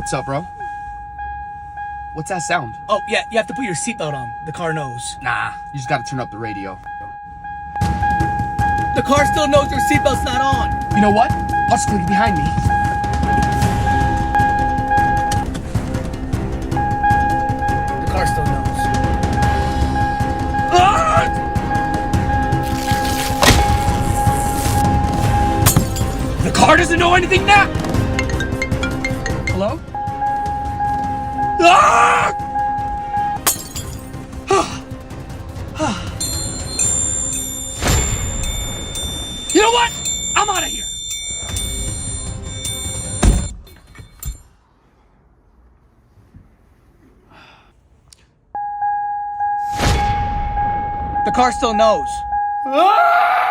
What's up, bro? What's that sound? Oh, yeah, you have to put your seatbelt on. The car knows. Nah, you just gotta turn up the radio. The car still knows your seatbelt's not on. You know what? Watch quickly behind me. The car still knows. Ah! The car doesn't know anything now! Hello? Ah! You know what? I'm out of here. The car still knows. Ah!